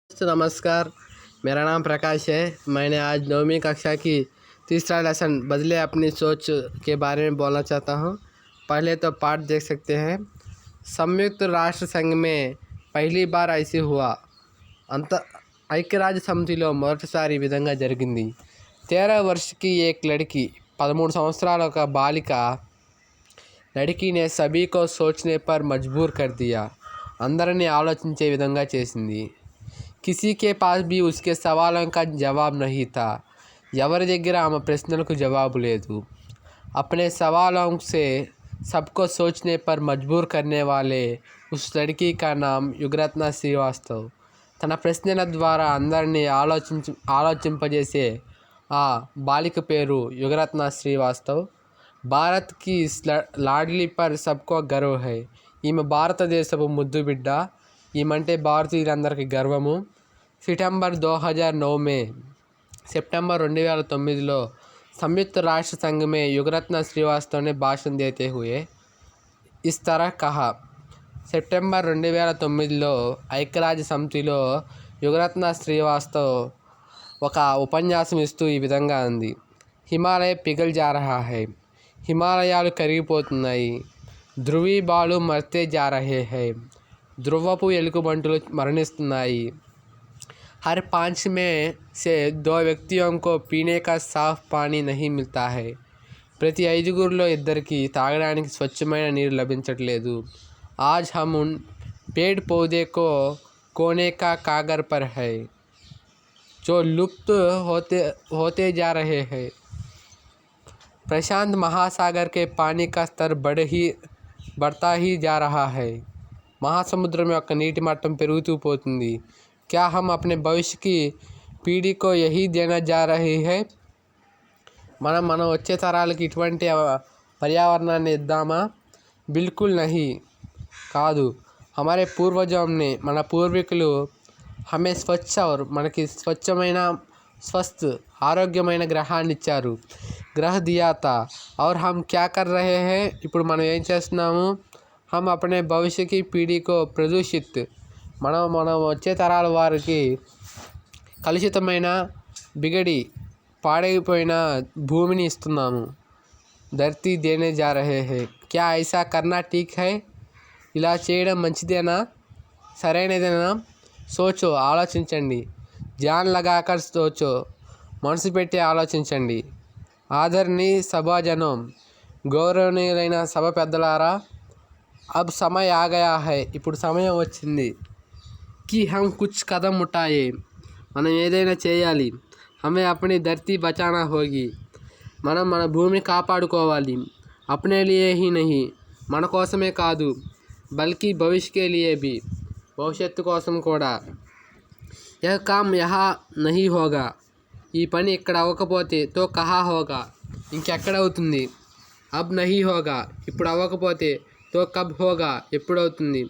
दोस्तों नमस्कार। मेरा नाम प्रकाश है। मैंने आज 9वीं कक्षा की तीसरा लेसन बदले अपनी सोच के बारे में बोलना चाहता हूँ। पहले तो पाठ देख सकते हैं। संयुक्त राष्ट्र संघ में पहली बार ऐसे हुआ। ఐక్యరాజ్య సమితిలో మొదటిసారి ఈ విధంగా జరిగింది। 13 वर्ष की एक लड़की 13 సంవత్సరాల ఒక బాలిక लड़की ने सभी को सोचने पर मजबूर कर दिया। అందరినీ ఆలోచించే విధంగా చేసింది। किसी के पास भी उसके सवालों का जवाब नहीं था। ఎవరి దగ్గర ఆమె ప్రశ్నలకు జవాబు లేదు। अपने सवालों से सबको सोचने पर मजबूर करने वाले उस लड़की का नाम युगरत्न श्रीवास्तव। తన ప్రశ్నల ద్వారా అందరినీ ఆలోచింపజేసే ఆ బాలిక పేరు యుగరత్న శ్రీవాస్తవ్। భారత్ కి లాడ్లీ పర్ సబ్కో గర్వ్ హై। ఈమె భారతదేశపు ముద్దు బిడ్డ। ఈమంటే భారతీయులందరికీ గర్వము। सितंबर 2009 में सितंबर 2009 संयुक्त राष्ट्र संघ में युगरत्न श्रीवास्तव ने भाषण देते हुए इस तरह कहा। సెప్టెంబర్ 2009లో ఐక్యరాజ్య సమితిలో యుగరత్న శ్రీవాస్తవ్ ఒక ఉపన్యాసం ఇస్తూ ఈ విధంగా అంది। హిమాలయ పిఘల్ జా రహా హై। హిమాలయాలు కరిగిపోతున్నాయి। ధ్రువీ బాలు మర్తే జా రహే హై। ధ్రువపు ఎలుగుబంటులు మరణిస్తున్నాయి। हर 5 में से 2 व्यक्तियों को पीने का साफ पानी नहीं मिलता है। ప్రతి 5గురిలో 2కి తాగడానికి స్వచ్ఛమైన నీరు లభించట్లేదు। आज हम उन पेड़ पौधे को कोने का कागर पर है जो लुप्त होते जा रहे हैं। प्रशांत महासागर के पानी का स्तर बढ़ता ही जा रहा है। महासमुद्र में ఒక నీటి మట్టం పెరుగుతూ పోతుంది। क्या हम अपने भविष्य की पीढ़ी को यही देना जा रहे हैं? మనం వచ్చే తరాలకి ఇటువంటి పర్యావరణాన్ని ఇద్దామా? बिल्कुल नहीं కాదు। हमारे पूर्वजों ने మన పూర్వీకులు हमें स्वच्छ और మనకి స్వచ్ఛమైన स्वस्थ ఆరోగ్యమైన గ్రహాన్ని ఇచ్చారు। గ్రహ दिया था और हम क्या कर रहे हैं? ఇప్పుడు మనం ఏం చేస్తున్నాము? हम अपने भविष्य की पीढ़ी को प्रदूषित మనం వచ్చే తరాల వారికి కలుషితమైన బిగడి పాడైపోయిన భూమిని ఇస్తున్నాము। धरती देने जा रहे हैं। क्या ऐसा करना ठीक है? ఇలా చేయడం మంచిదేనా? సరైనదేనా? సోచో ఆలోచించండి। ధ్యాన్ లగాకర్ సోచో మనసు పెట్టి ఆలోచించండి। ఆదరణీయ సభాజనం గౌరవనీయులైన సభ పెద్దలారా अब समय आ गया है। ఇప్పుడు సమయం వచ్చింది। कि हम कुछ कदम उठाए మనం ఏదైనా చేయాలి। हमें अपनी धरती बचाना होगी మనం మన భూమిని కాపాడుకోవాలి। अपने लिए ही नहीं మన కోసమే కాదు बल्कि भविष्य के लिए भी భవిష్యత్తు కోసం కూడా। यह काम यहाँ नहीं होगा ఈ పని ఇక్కడ అవ్వకపోతే तो कहाँ होगा ఇంకెక్కడ అవుతుంది। अब नहीं होगा ఇప్పుడు అవ్వకపోతే तो कब होगा ఎప్పుడు అవుతుంది।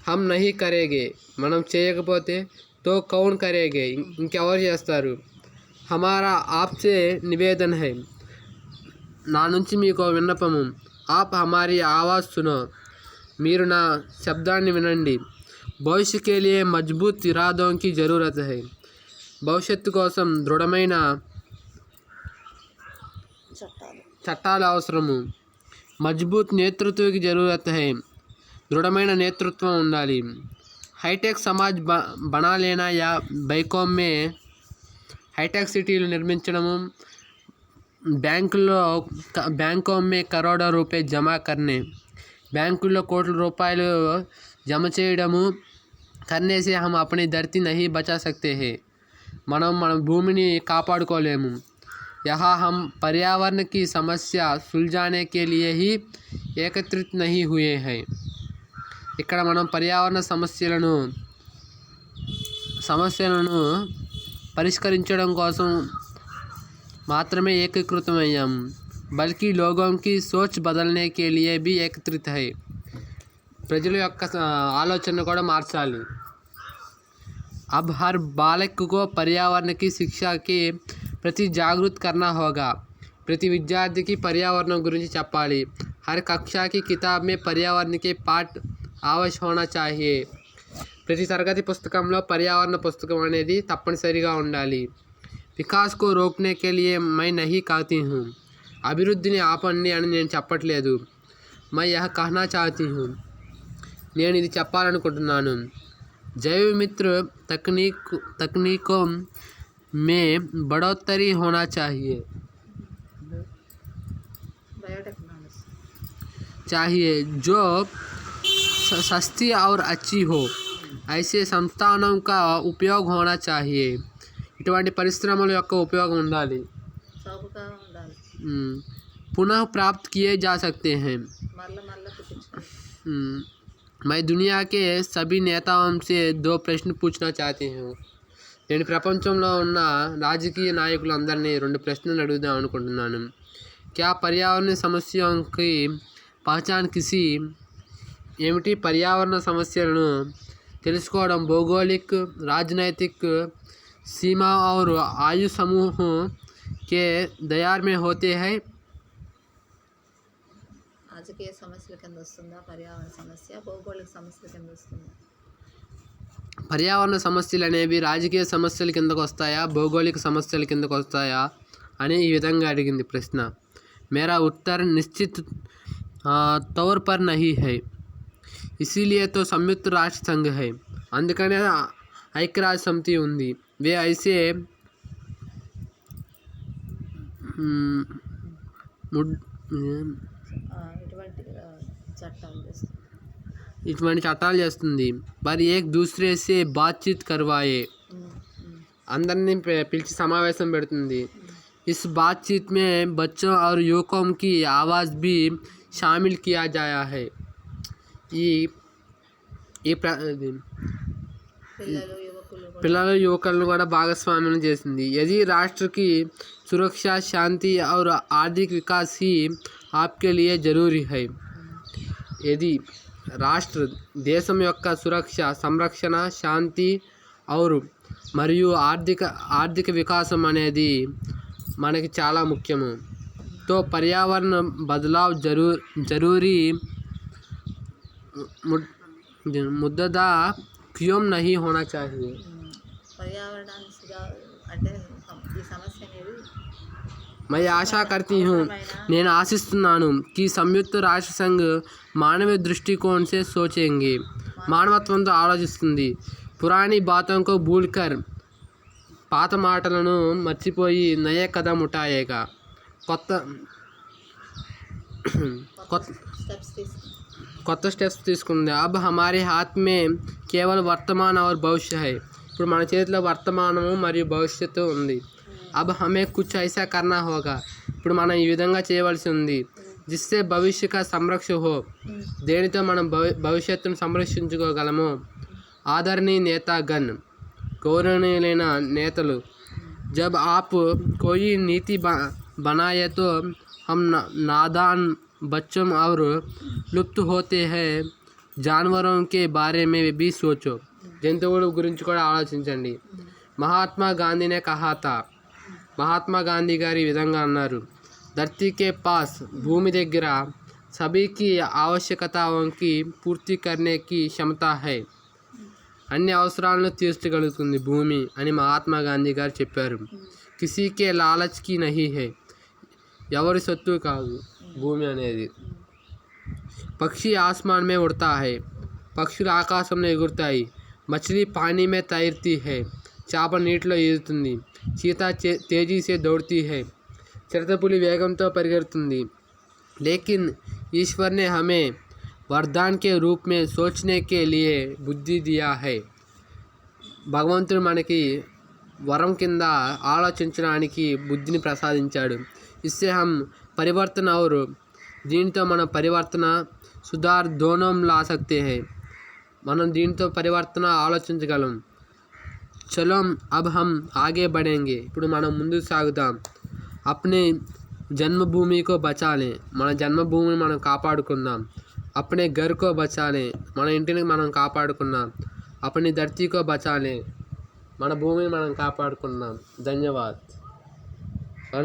हम नहीं करेंगे మనం చేయకపోతే तो कौन करेंगे ఇంకెవరు చేస్తారు। हमारा आपसे निवेदन है నా నుంచి మీకు విన్నపము। आप हमारी आवाज़ सुनो మీరు నా శబ్దాన్ని వినండి। భవిష్య के लिए मजबूत इरादों की ज़रूरत है భవిష్యత్తు కోసం దృఢమైన చట్టాలు అవసరము। मजबूत नेतृत्व की ज़रूरत है దృఢమైన నేతృత్వం ఉండాలి। हाईटेक समाज बना लेना या హైటెక్ సిటీలు నిర్మించడము बैंकों में करोड़ों रुपए जमा करने బ్యాంకుల్లో కోట్ల రూపాయలు జమ చేయడము करने से हम अपनी धरती नहीं बचा सकते हैं మనం మన భూమిని కాపాడుకోలేము। यहाँ हम पर्यावरण की समस्या सुलझाने के लिए ही एकत्रित नहीं हुए हैं ఇక్కడ మనం పర్యావరణ సమస్యలను పరిష్కరించడం కోసం మాత్రమే ఏకీకృతమయ్యాము बल्कि लोगों की सोच बदलने के लिए भी एकत्रित है ప్రజల యొక్క ఆలోచన కూడా మార్చాలి। अब हर बालक को पर्यावरण की शिक्षा के प्रति जागरूक करना होगा ప్రతి విద్యార్థికి పర్యావరణం గురించి చెప్పాలి। हर कक्षा की किताब में पर्यावरण के पाठ अवश्य होना चाहिए। ప్రతి తరగతి పుస్తకంలో పర్యావరణ పుస్తకం అనేది తప్పనిసరిగా ఉండాలి. వికాస్ కో రోక్నే కే లియే మై నహీ कहती हूँ. అభివృద్ధిని ఆపండి అని నేను చెప్పట్లేదు. మై యహ్ కహనా చాహతీ హూ. నేను ఇది చెప్పాలనుకుంటున్నాను. जैव मित्र तकनीकों में बढ़ोतरी होना चाहिए जो सस्ती और अच्छी हो. ऐसे संस्थानों का उपयोग होना चाहिए. ఇటువంటి పరిశ్రమల యొక్క ఉపయోగం ఉండాలి. पुनः प्राप्त किए जा सकते हैं. मैं दुनिया के सभी नेताओं से 2 प्रश्न पूछना चाहती हूँ. నేను ప్రపంచంలో ఉన్న రాజకీయ నాయకులందరినీ 2 ప్రశ్నలు అడుగుదాం అనుకుంటున్నాను. क्या पर्यावरण समस्याओं की पहचान किसी ఏమిటి పర్యావరణ సమస్యలను తెలుసుకోవడం भौगोलिक राजनैतिक सीमा और आयु समूह के दायरे में होते हैं. రాజకీయ సమస్యల కింద వస్తుందా, పర్యావరణ సమస్య భౌగోళిక సమస్యల కింద వస్తుందా? పర్యావరణ సమస్యలు అనేవి రాజకీయ సమస్యల కిందకు వస్తాయా, భౌగోళిక సమస్యల కిందకు వస్తాయా అని ఈ విధంగా అడిగింది ప్రశ్న. मेरा उत्तर निश्चित तौर पर नहीं है. इसीलिए तो संयुक्त राष्ट्र संघ है. అందుకనే ఐక్యరాజ్య సమితి ఉంది. वे ऐसे ఇటువంటి చట్టాలు చేస్తుంది. మరి ఏక్ దూసరే సే బాత్చీత్ కర్వాయే. అందరినీ పిలిచి సమావేశం పెడుతుంది. इस बातचीत में बच्चों और युवकों की आवाज़ भी शामिल किया जाया है. పిల్లలు యువకులను కూడా భాగస్వామ్యం చేసింది. यदि राष्ट्र की सुरक्षा शांति और आर्थिक विकास ही आपके लिए ज़रूरी है. यदि రాష్ట్ర దేశం యొక్క సురక్ష, సంరక్షణ, శాంతి మరియు ఆర్థిక వికాసం అనేది మనకి చాలా ముఖ్యము. తో పర్యావరణ బదలావ్ జరూరీ ముద్దదా క్యోం నహీ హోనా చాహియే. मैं आशा करती हूँ, నేను ఆశిస్తున్నాను कि संयुक्त राष्ट्र संघ मानवीय दृष्टिकोण से सोचेंगे. మానవత్వంతో ఆలోచిస్తుంది. పురాణి బాతోं को भूलकर పాత మాటలను మర్చిపోయి నయే కదం ఉఠాయేగా. కొత్త స్టెప్స్ తీసుకుంది. అబ్ హమారే హాత్ మే కేవల్ వర్తమాన్ और భవిష్య है. ఇప్పుడు మన చేతిలో వర్తమానము మరియు భవిష్యత్తు ఉంది. अब हमें कुछ ऐसा करना होगा. ఇప్పుడు మనం ఈ విధంగా చేయవలసి ఉంది. जिससे भविष्य का संरक्षण हो. దేనితో మనం భవిష్యత్తును సంరక్షించుకోగలము. ఆదరణీయ నేతాగణ్, గౌరవనీయులైన నేతలు. जब आप कोई नीति बनाए तो हम नादान बच्चों और लुप्त होते हैं जानवरों के बारे में भी सोचो. జంతువుల గురించి కూడా ఆలోచించండి. మహాత్మా గాంధీనే కహా థా. మహాత్మా గాంధీ గారు ఈ విధంగా అన్నారు. ధర్తీ కే పాస్, భూమి దగ్గర సభీకి ఆవశ్యకతాకి పూర్తి కర్నే కి క్షమతా హై. అన్ని అవసరాలను తీర్చగలుగుతుంది భూమి అని మహాత్మా గాంధీ గారు చెప్పారు. కిసీకే లాలచ్ కి నహీ హై. ఎవరి సొత్తు కాదు భూమి అనేది. పక్షి ఆస్మాన్ మే ఉడతా హై. పక్షులు ఆకాశంలో ఎగురుతాయి. మచిలీ పానీ మే తైర్తీ హై. చేప నీటిలో ఈదుతుంది. చీతా తేజీ సే దౌడతీ హై. చిరుతపులి వేగంతో పరిగెడుతుంది. లేకిన్ ఈశ్వర్ నే హమే वरदान के रूप में सोचने के लिए बुद्धि दिया है. భగవంతుడు మనకి వరం కింద ఆలోచించడానికి బుద్ధిని ప్రసాదించాడు. इससे हम परिवर्तन और దీనితో మనం పరివర్తన సుధార్ దోనోం లా సక్తే హై. మనం దీంతో పరివర్తన ఆలోచించగలం. చలో అబ్ హమ్ ఆగే బడేంగే. ఇప్పుడు మనం ముందుకు సాగుదాం. అప్నే జన్మభూమి కో బచాలే. మన జన్మభూమిని మనం కాపాడుకుందాం. अपने घर को बचा लें. మన ఇంటిని మనం కాపాడుకుందాం. अपनी धरती को बचा लें. మన భూమిని మనం కాపాడుకుందాం. ధన్యవాద్.